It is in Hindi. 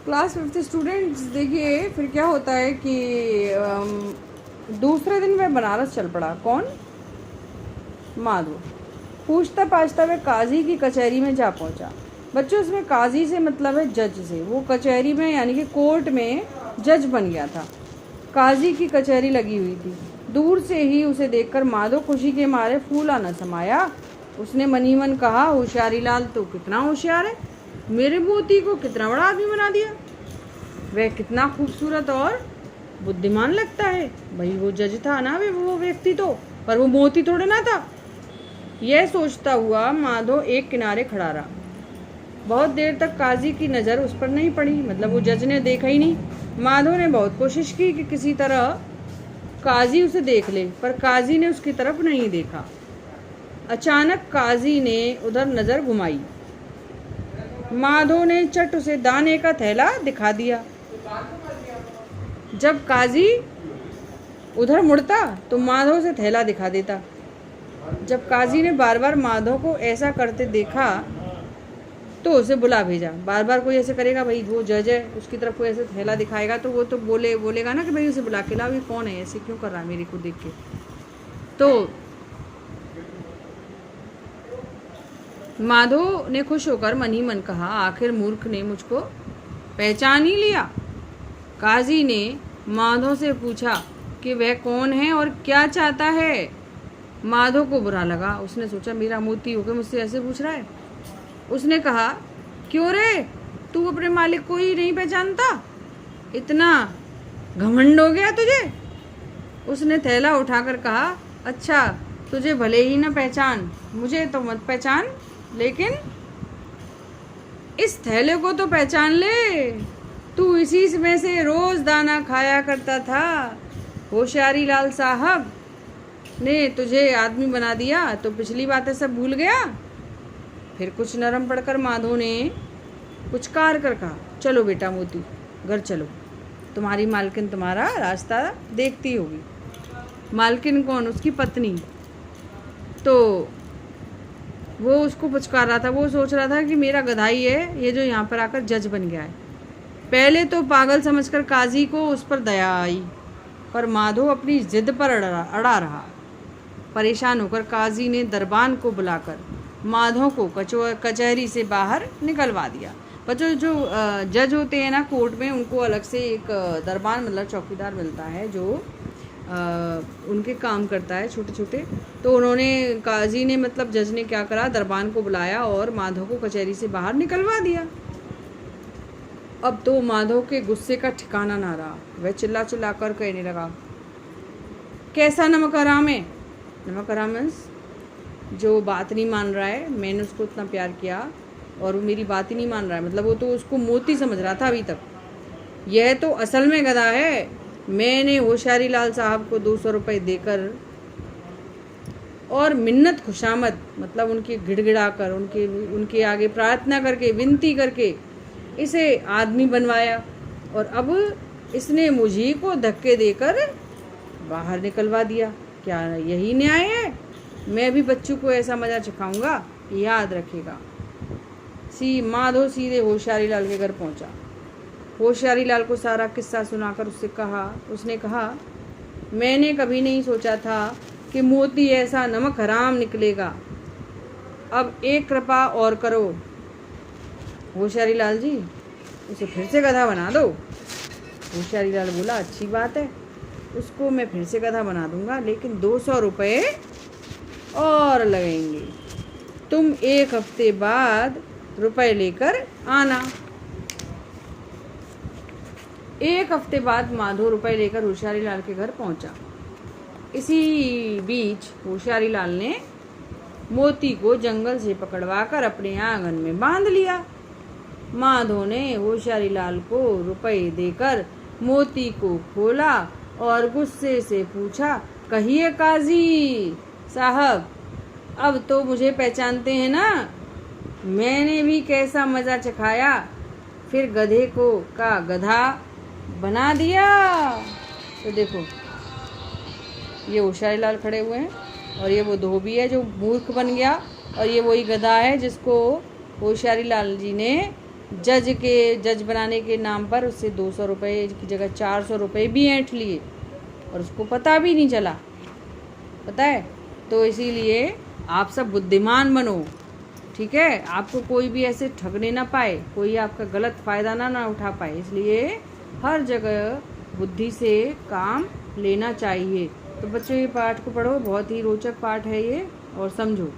क्लास 5th स्टूडेंट्स, देखिए फिर क्या होता है कि दूसरे दिन वह बनारस चल पड़ा। कौन? माधव। पूछता पाछता वह काजी की कचहरी में जा पहुंचा। बच्चों, इसमें काजी से मतलब है जज से। वो कचहरी में यानी कि कोर्ट में जज बन गया था। काजी की कचहरी लगी हुई थी। दूर से ही उसे देखकर माधव खुशी के मारे फूला न समाया। उसने मन ही मन कहा, होशियारी लाल तो कितना होशियार है, मेरे मोती को कितना बड़ा आदमी बना दिया। वह कितना खूबसूरत और बुद्धिमान लगता है। भाई वो जज था ना, वो व्यक्ति तो, पर वो मोती थोड़े ना था। यह सोचता हुआ माधव एक किनारे खड़ा रहा। बहुत देर तक काजी की नज़र उस पर नहीं पड़ी, मतलब वो जज ने देखा ही नहीं। माधव ने बहुत कोशिश की कि किसी तरह काजी उसे देख ले, पर काजी ने उसकी तरफ नहीं देखा। अचानक काजी ने उधर नज़र घुमाई। माधव ने चट उसे दाने का थैला दिखा दिया। जब काजी उधर मुड़ता तो माधव से थैला दिखा देता। जब काजी ने बार बार माधव को ऐसा करते देखा तो उसे बुला भेजा। बार बार कोई ऐसे करेगा, भाई वो जज है, उसकी तरफ कोई ऐसे थैला दिखाएगा तो वो तो बोलेगा ना कि भाई उसे बुला के लाओ, ये कौन है, ऐसे क्यों कर रहा है मेरे को देख के। तो माधव ने खुश होकर मन ही मन कहा, आखिर मूर्ख ने मुझको पहचान ही लिया। काजी ने माधव से पूछा कि वह कौन है और क्या चाहता है। माधव को बुरा लगा। उसने सोचा, मेरा मोती होकर मुझसे ऐसे पूछ रहा है। उसने कहा, क्यों रे, तू अपने मालिक को ही नहीं पहचानता? इतना घमंड हो गया तुझे? उसने थैला उठाकर कहा, अच्छा तुझे भले ही ना पहचान, मुझे तो मत पहचान, लेकिन इस थैले को तो पहचान ले। तू इसी में से रोज दाना खाया करता था। होशियारी लाल साहब ने तुझे आदमी बना दिया तो पिछली बातें सब भूल गया। फिर कुछ नरम पड़कर माधव ने कुछ कार कर कहा, चलो बेटा मोती, घर चलो, तुम्हारी मालकिन तुम्हारा रास्ता देखती होगी। मालकिन कौन? उसकी पत्नी। तो वो उसको पुचकार रहा था। वो सोच रहा था कि मेरा गधाई है ये जो यहाँ पर आकर जज बन गया है। पहले तो पागल समझकर काजी को उस पर दया आई, पर माधव अपनी जिद पर अड़ा रहा। परेशान होकर काजी ने दरबान को बुलाकर माधव को कचहरी से बाहर निकलवा दिया। बच्चों, जो जज होते हैं ना कोर्ट में, उनको अलग से एक दरबान मतलब चौकीदार मिलता है जो उनके काम करता है छोटे छोटे। तो उन्होंने, काजी ने मतलब जज ने क्या करा, दरबान को बुलाया और माधव को कचहरी से बाहर निकलवा दिया। अब तो माधव के गुस्से का ठिकाना ना रहा। वह चिल्ला चिल्ला कर कहने लगा, कैसा नमक हराम है? नमक हराम जो बात नहीं मान रहा है। मैंने उसको इतना प्यार किया और वो मेरी बात ही नहीं मान रहा है, मतलब वो तो उसको मोती समझ रहा था अभी तक। यह तो असल में गधा है। मैंने होशियारी लाल साहब को 200 रुपये देकर और मिन्नत खुशामद मतलब उनके गिड़गिड़ा कर, उनके आगे प्रार्थना करके, विनती करके इसे आदमी बनवाया, और अब इसने मुझी को धक्के देकर बाहर निकलवा दिया। क्या यही न्याय है? मैं भी बच्चों को ऐसा मज़ा चखाऊंगा, याद रखेगा। माधव सीधे होशियारी लाल के घर पहुंचा। होशियारी लाल को सारा किस्सा सुनाकर उसने कहा, मैंने कभी नहीं सोचा था कि मोती ऐसा नमक हराम निकलेगा। अब एक कृपा और करो होशियारी लाल जी, उसे फिर से गधा बना दो। होशियारी लाल बोला, अच्छी बात है, उसको मैं फिर से गधा बना दूंगा, लेकिन 200 रुपये और लगेंगे। तुम 1 हफ्ते बाद रुपए लेकर आना। 1 हफ्ते बाद माधव रुपए लेकर होशियारी लाल के घर पहुंचा। इसी बीच होशियारी लाल ने मोती को जंगल से पकड़वाकर अपने आंगन में बांध लिया। माधव ने होशियारी लाल को रुपए देकर मोती को खोला और गुस्से से पूछा, कहिए काजी साहब, अब तो मुझे पहचानते हैं ना? मैंने भी कैसा मज़ा चखाया, फिर गधे को का गधा बना दिया। तो देखो, ये होशियारी लाल खड़े हुए हैं और ये वो धोबी है जो मूर्ख बन गया, और ये वही गधा है जिसको होशियारी लाल जी ने जज बनाने के नाम पर उससे 200 रुपये की जगह 400 रुपये भी ऐंठ लिए और उसको पता भी नहीं चला, पता है। तो इसीलिए आप सब बुद्धिमान बनो, ठीक है। आपको कोई भी ऐसे ठगने ना पाए, कोई आपका गलत फ़ायदा ना उठा पाए, इसलिए हर जगह बुद्धि से काम लेना चाहिए। तो बच्चों ये पाठ को पढ़ो, बहुत ही रोचक पाठ है ये, और समझो।